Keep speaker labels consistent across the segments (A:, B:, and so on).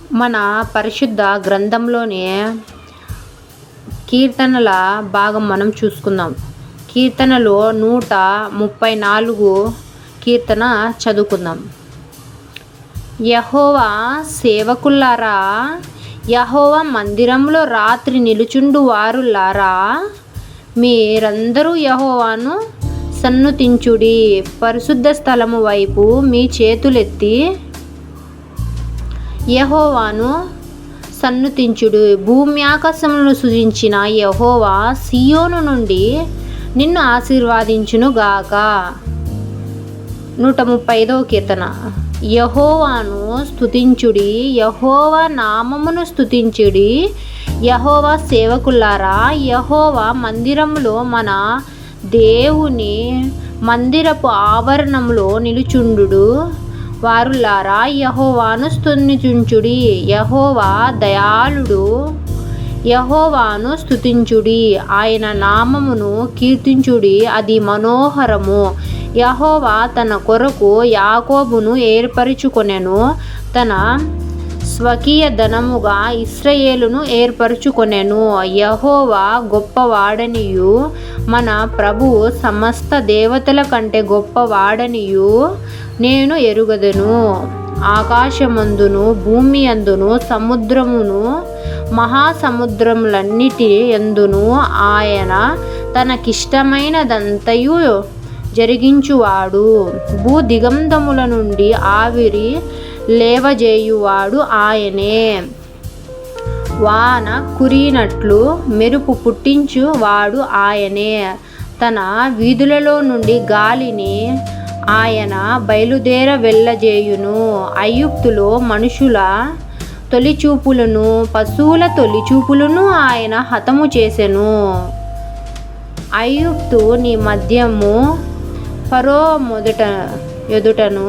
A: మన పరిశుద్ధ గ్రంథంలోని కీర్తనల భాగం మనం చూసుకుందాం. కీర్తనలో 134 కీర్తన చదువుకుందాం. యెహోవా సేవకులారా, యెహోవా మందిరంలో రాత్రి నిలుచుండు వారులారా, మీరందరూ యెహోవాను సన్నుతించుడి. పరిశుద్ధ స్థలము వైపు మీ చేతులెత్తి యెహోవాను సన్నుతించుడు. భూమి ఆకాశములను సృజించిన యెహోవా సియోను నుండి నిన్ను ఆశీర్వదించును గాక. 135 కీర్తన. యెహోవాను స్తుతించుడి, యెహోవా నామమును స్తుతించుడి. యెహోవా సేవకులారా, యెహోవా మందిరములో మన దేవుని మందిరపు ఆవరణంలో నిలుచుండు వారులారా, యెహోవాను స్తుతించుడి. యెహోవా దయాళుడు, యెహోవాను స్తుతించుడి. ఆయన నామమును కీర్తించుడి, అది మనోహరము. యెహోవా తన కొరకు యాకోబును ఏర్పరచుకొనెను, తన స్వకీయ ధనముగా ఇశ్రాయేలును ఏర్పరచుకొనెను. యెహోవా గొప్పవాడనియు మన ప్రభువు సమస్త దేవతల కంటే గొప్పవాడనియు నేను ఎరుగదను. ఆకాశమందును భూమి అందును సముద్రమును మహాసముద్రములన్నిటి యందును ఆయన తనకిష్టమైనదంతయు జరిగించువాడు. భూదిగంధముల నుండి ఆవిరి లేవజేయువాడు ఆయనే. వాన కురినట్లు మెరుపు పుట్టించు వాడు ఆయనే. తన వీధులలో నుండి గాలిని ఆయన బయలుదేర వెళ్ళజేయును. ఐగుప్తులో మనుషుల తొలిచూపులను పశువుల తొలిచూపులను ఆయన హతము చేసెను. ఐగుప్తు నీ మధ్యము ఫరో ఎదుటను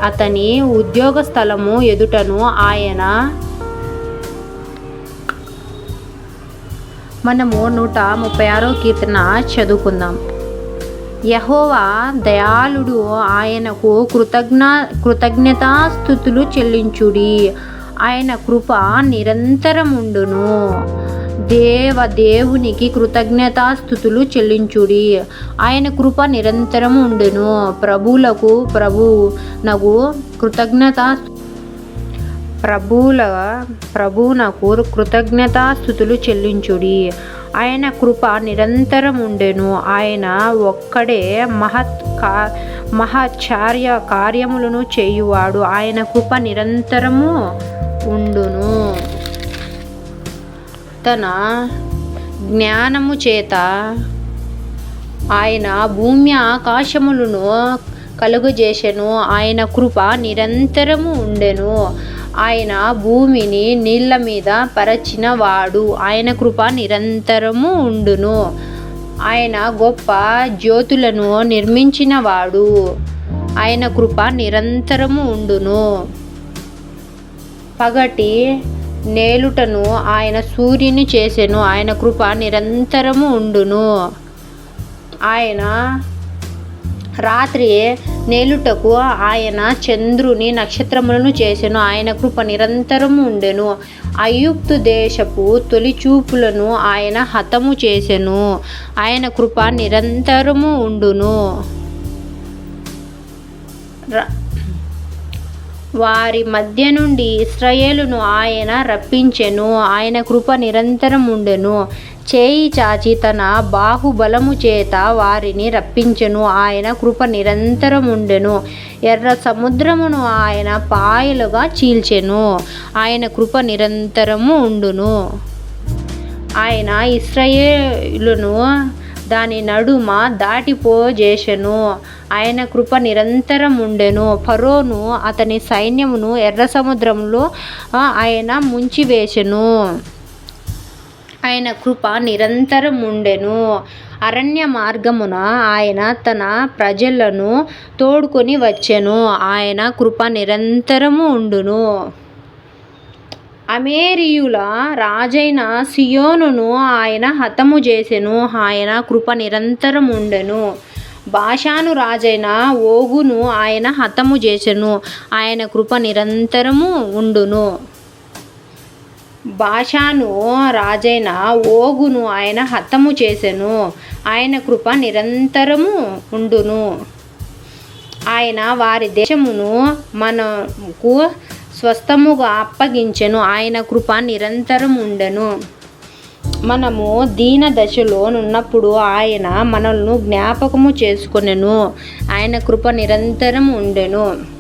A: అతని ఉద్యోగ స్థలము ఎదుటను ఆయన. మనము 136 కీర్తన చదువుకుందాం. యెహోవా దయాళుడు, ఆయనకు కృతజ్ఞతాస్తుతులు చెల్లించుడి. ఆయన కృప నిరంతరముండును. దేవునికి కృతజ్ఞతాస్తుతులు చెల్లించుడి, ఆయన కృప నిరంతరము ఉండును. ప్రభువులకు ప్రభువునకు కృతజ్ఞతాస్తుతులు చెల్లించుడి, ఆయన కృప నిరంతరముండెను. ఆయన ఒక్కడే మహత్కార్య కార్యములను చేయువాడు, ఆయన కృప నిరంతరము ఉండును. తన జ్ఞానము చేత ఆయన భూమి ఆకాశములను కలుగజేసెను, ఆయన కృప నిరంతరము ఉండెను. ఆయన భూమిని నీళ్ల మీద పరచిన వాడు, ఆయన కృప నిరంతరము ఉండును. ఆయన గొప్ప జ్యోతులను నిర్మించిన వాడు, ఆయన కృప నిరంతరము ఉండును. పగటి నేలుటను ఆయన సూర్యుని చేసెను, ఆయన కృప నిరంతరము ఉండును. ఆయన రాత్రి నేలుటకు ఆయన చంద్రుని నక్షత్రములను చేసెను, ఆయన కృప నిరంతరము ఉండెను. ఐగుప్తు దేశపు తొలిచూపులను ఆయన హతము చేసెను, ఆయన కృప నిరంతరము ఉండును. వారి మధ్య నుండి ఇశ్రాయేలును ఆయన రప్పించెను, ఆయన కృప నిరంతరముండెను. చేయి చాచి తన బాహుబలము చేత వారిని రప్పించెను, ఆయన కృప నిరంతరముండెను. ఎర్ర సముద్రమును ఆయన పాయలుగా చీల్చెను, ఆయన కృప నిరంతరము ఉండును. ఆయన ఇశ్రాయేలును దాని నడుమ దాటిపోజేసెను, ఆయన కృప నిరంతరముండెను. ఫరోను అతని సైన్యమును ఎర్ర సముద్రంలో ఆయన ముంచివేసెను, ఆయన కృప నిరంతరముండెను. అరణ్య మార్గమున ఆయన తన ప్రజలను తోడుకొని వచ్చెను, ఆయన కృప నిరంతరము ఉండును. అమోరీయుల రాజైన సీహోనును ఆయన హతము చేసెను, ఆయన కృప నిరంతరముండెను. బాషాను రాజైన ఓగును ఆయన హతము చేసెను, ఆయన కృప నిరంతరము ఉండును. బాషాను రాజైన ఓగును ఆయన హతము చేసెను. ఆయన కృప నిరంతరము ఉండును. ఆయన వారి దేశమును మనకు స్వస్థముగా అప్పగించెను. ఆయన కృప నిరంతరం ఉండెను. మనము దీన దశలో నున్నప్పుడు ఆయన మనల్ని జ్ఞాపకము చేసుకొనెను. ఆయన కృప నిరంతరం ఉండెను.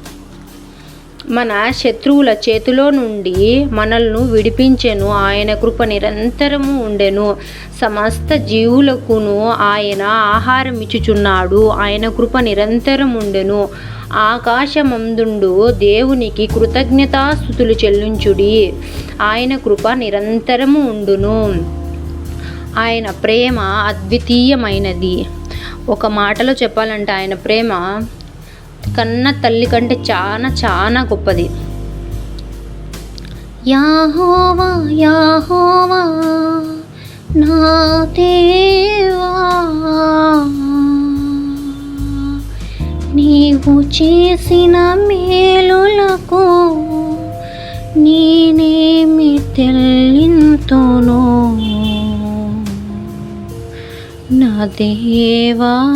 A: మన శత్రువుల చేతిలో నుండి మనల్ని విడిపించెను. ఆయన కృప నిరంతరము ఉండెను. సమస్త జీవులకును ఆయన ఆహారం ఇచ్చుచున్నాడు. ఆయన కృప నిరంతరం ఉండెను. ఆకాశమందుండు దేవునికి కృతజ్ఞతాస్తుతులు చెల్లించుడి. ఆయన కృప నిరంతరము ఉండును. ఆయన ప్రేమ అద్వితీయమైనది. ఒక మాటలో చెప్పాలంటే ఆయన ప్రేమ కన్న తల్లి కంటే చాలా చాలా గొప్పది. యెహోవా యెహోవా నా దేవా, నీవు చేసిన మేలులకు నేనేమి చెల్లింతును. నా దేవా